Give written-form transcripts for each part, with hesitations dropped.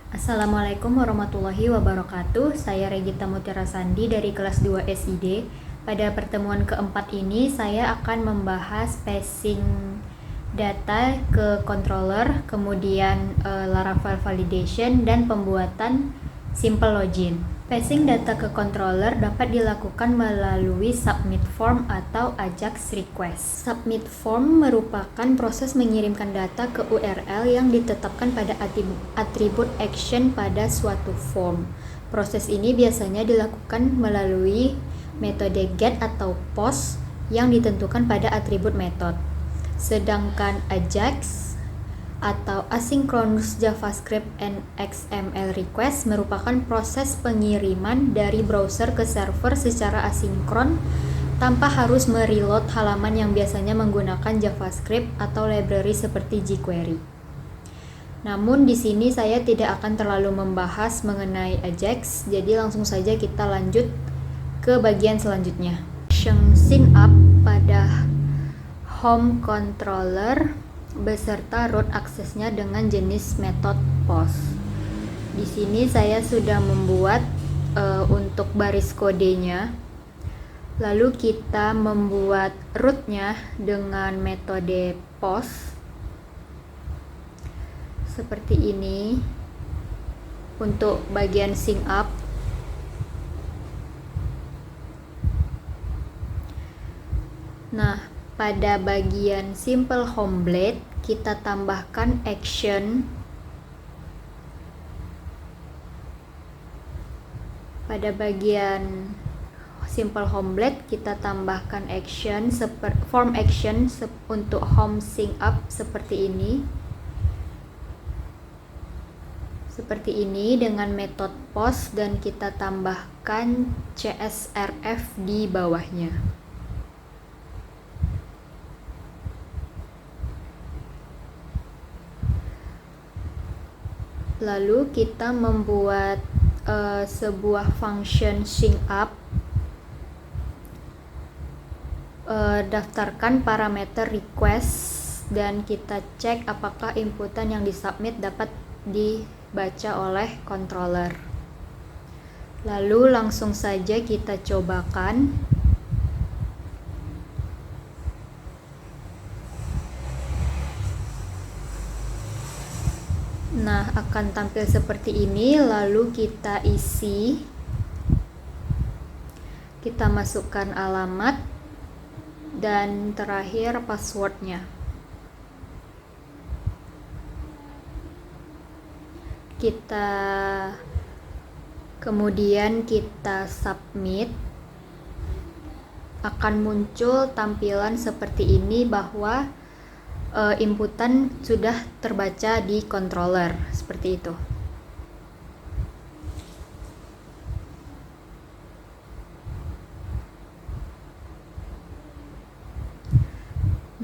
Assalamualaikum warahmatullahi wabarakatuh. Saya Regita Mutiara Sandi dari kelas 2 SID. Pada pertemuan keempat ini saya akan membahas passing data ke controller, kemudian Laravel validation dan pembuatan simple login. Passing data ke controller dapat dilakukan melalui submit form atau AJAX request. Submit form merupakan proses mengirimkan data ke URL yang ditetapkan pada atribut action pada suatu form. Proses ini biasanya dilakukan melalui metode get atau post yang ditentukan pada atribut method. Sedangkan AJAX atau Asynchronous JavaScript and XML request merupakan proses pengiriman dari browser ke server secara asinkron tanpa harus mereload halaman yang biasanya menggunakan JavaScript atau library seperti jQuery. Namun di sini saya tidak akan terlalu membahas mengenai AJAX, jadi langsung saja kita lanjut ke bagian selanjutnya. Sign up pada home controller beserta root aksesnya dengan jenis method post. Di sini saya sudah membuat untuk baris kodenya. Lalu kita membuat rootnya dengan metode post seperti ini untuk bagian sign up. Nah, pada bagian simple home blade kita tambahkan action. Pada bagian simple home blade kita tambahkan action form action untuk home sign up seperti ini. Seperti ini dengan metode post dan kita tambahkan CSRF di bawahnya. Lalu kita membuat sebuah function sign up. Daftarkan parameter request dan kita cek apakah inputan yang disubmit dapat dibaca oleh controller. Lalu langsung saja kita cobakan. Nah, akan tampil seperti ini. Lalu kita isi, kita masukkan alamat dan terakhir passwordnya. Kemudian kita submit. Akan muncul tampilan seperti ini bahwa inputan sudah terbaca di controller, seperti itu.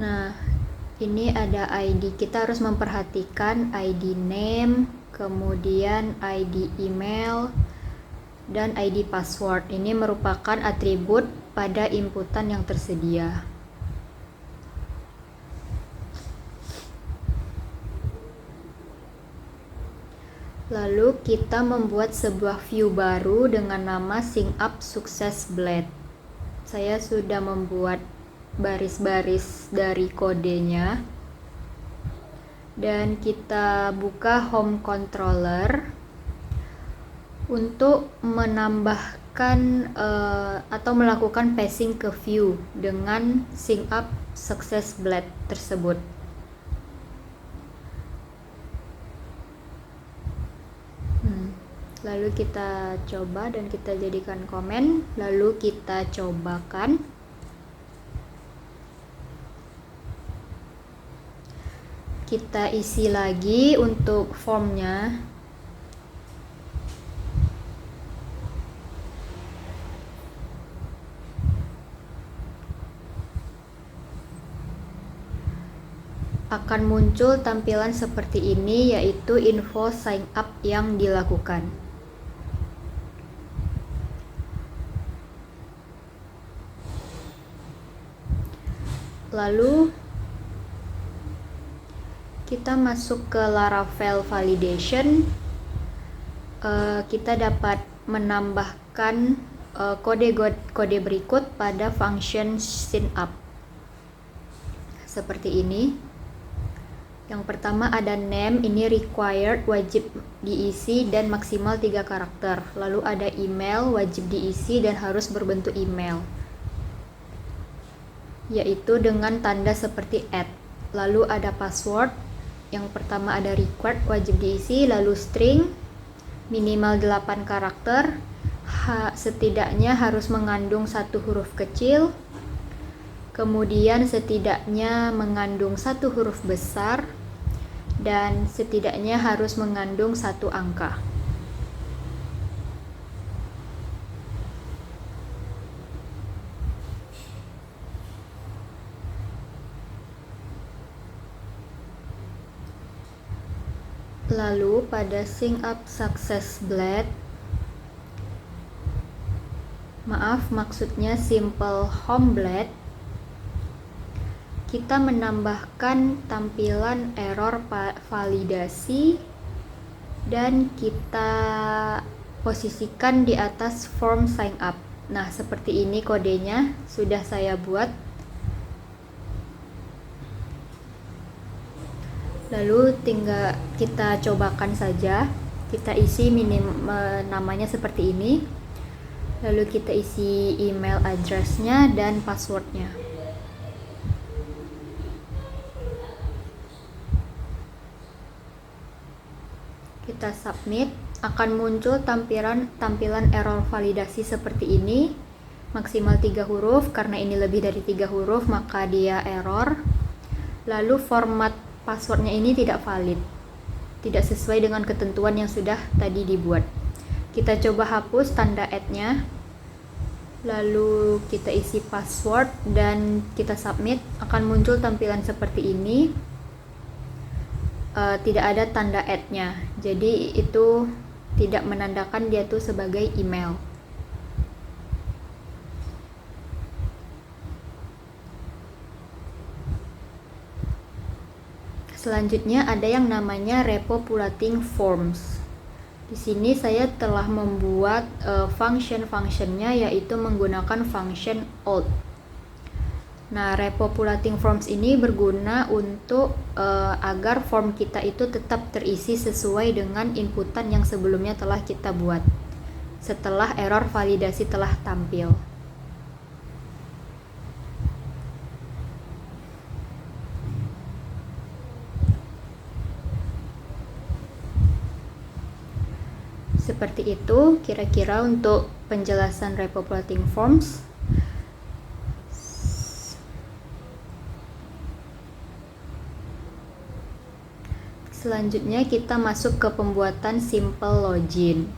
Nah, ini ada ID. Kita harus memperhatikan ID name, kemudian ID email, dan ID password. Ini merupakan atribut pada inputan yang tersedia. Lalu kita membuat sebuah view baru dengan nama sign up success blade. Saya sudah membuat baris-baris dari kodenya. Dan kita buka home controller untuk menambahkan atau melakukan passing ke view dengan sign up success blade tersebut. Lalu kita coba dan kita jadikan komen, lalu kita cobakan. Kita isi lagi untuk formnya. Akan muncul tampilan seperti ini, yaitu info sign up yang dilakukan. Lalu kita masuk ke Laravel validation. kita dapat menambahkan kode berikut pada function signup seperti ini. Yang pertama ada name, ini required, wajib diisi dan maksimal 3 karakter. Lalu ada email, wajib diisi dan harus berbentuk email, yaitu dengan tanda seperti @ Lalu ada password, yang pertama ada required, wajib diisi, lalu string, minimal 8 karakter, setidaknya harus mengandung 1 huruf kecil, kemudian setidaknya mengandung 1 huruf besar, dan setidaknya harus mengandung 1 angka. Lalu pada signup success blade, maksudnya simple home blade, kita menambahkan tampilan error validasi dan kita posisikan di atas form sign up. Nah, seperti ini kodenya sudah saya buat. Lalu tinggal kita cobakan saja, kita isi namanya seperti ini, lalu kita isi email address-nya dan password-nya. Kita submit, akan muncul tampilan error validasi seperti ini, maksimal 3 huruf, karena ini lebih dari 3 huruf maka dia error. Lalu format passwordnya ini tidak valid, tidak sesuai dengan ketentuan yang sudah tadi dibuat. Kita coba hapus tanda @-nya, lalu kita isi password dan kita submit, akan muncul tampilan seperti ini. Tidak ada tanda @-nya, jadi itu tidak menandakan dia tuh sebagai email. Selanjutnya ada yang namanya repopulating forms. Di sini saya telah membuat function-functionnya, yaitu menggunakan function old. Nah, repopulating forms ini berguna untuk agar form kita itu tetap terisi sesuai dengan inputan yang sebelumnya telah kita buat setelah error validasi telah tampil. Seperti itu kira-kira untuk penjelasan repopulating forms. Selanjutnya kita masuk ke pembuatan simple login.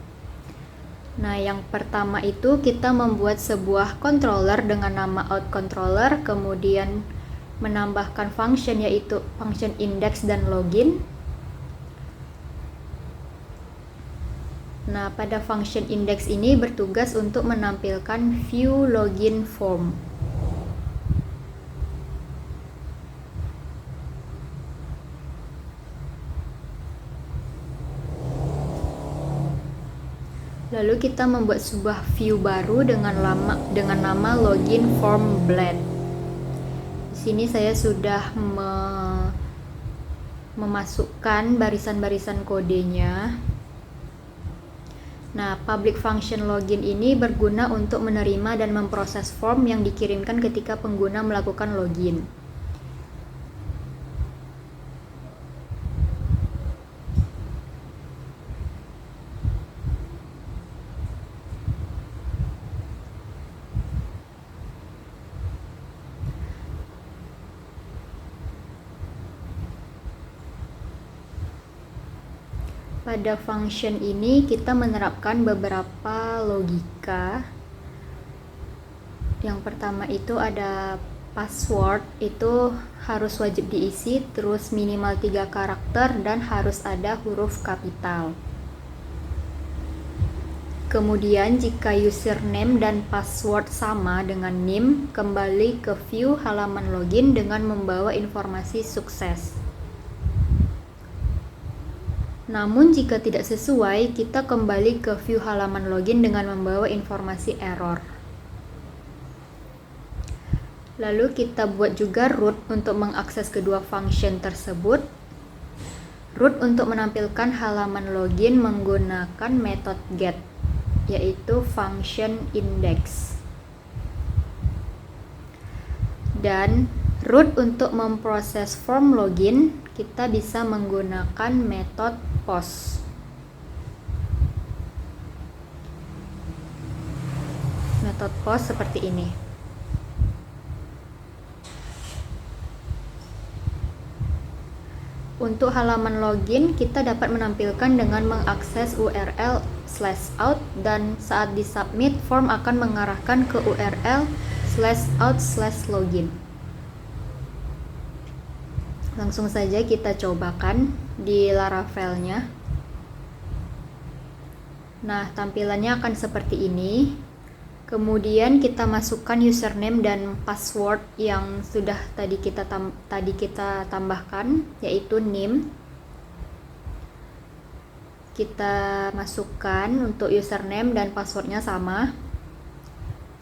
Nah, yang pertama itu kita membuat sebuah controller dengan nama outController, kemudian menambahkan function yaitu function index dan login. Nah, pada function index ini bertugas untuk menampilkan view login form. Lalu kita membuat sebuah view baru dengan nama login form blade. Di sini saya sudah memasukkan barisan-barisan kodenya. Nah, public function login ini berguna untuk menerima dan memproses form yang dikirimkan ketika pengguna melakukan login. Pada function ini kita menerapkan beberapa logika. Yang pertama itu ada password, itu harus wajib diisi, terus minimal 3 karakter dan harus ada huruf kapital. Kemudian jika username dan password sama dengan NIM, kembali ke view halaman login dengan membawa informasi sukses. Namun jika tidak sesuai, kita kembali ke view halaman login dengan membawa informasi error. Lalu kita buat juga root untuk mengakses kedua function tersebut. Root untuk menampilkan halaman login menggunakan metode get, yaitu function index. Dan root untuk memproses form login, kita bisa menggunakan metode post. Metode post seperti ini. Untuk halaman login, kita dapat menampilkan dengan mengakses URL /out, dan saat disubmit, form akan mengarahkan ke URL /out/login. Langsung saja kita cobakan di Laravel-nya. Nah, tampilannya akan seperti ini. Kemudian kita masukkan username dan password yang sudah tadi kita tambahkan, yaitu name. Kita masukkan untuk username dan passwordnya sama.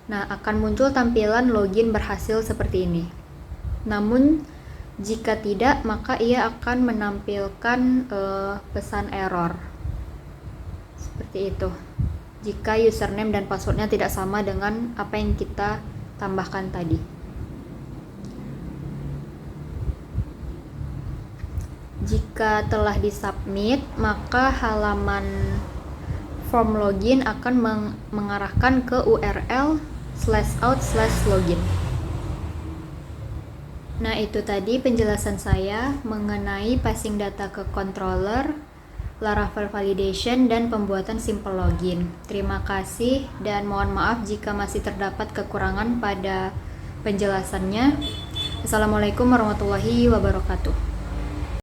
Nah, akan muncul tampilan login berhasil seperti ini. Namun jika tidak, maka ia akan menampilkan pesan error seperti itu jika username dan passwordnya tidak sama dengan apa yang kita tambahkan tadi. Jika telah disubmit, maka halaman form login akan mengarahkan ke URL /out/login. Nah, itu tadi penjelasan saya mengenai passing data ke controller, Laravel validation, dan pembuatan simple login. Terima kasih dan mohon maaf jika masih terdapat kekurangan pada penjelasannya. Assalamualaikum warahmatullahi wabarakatuh.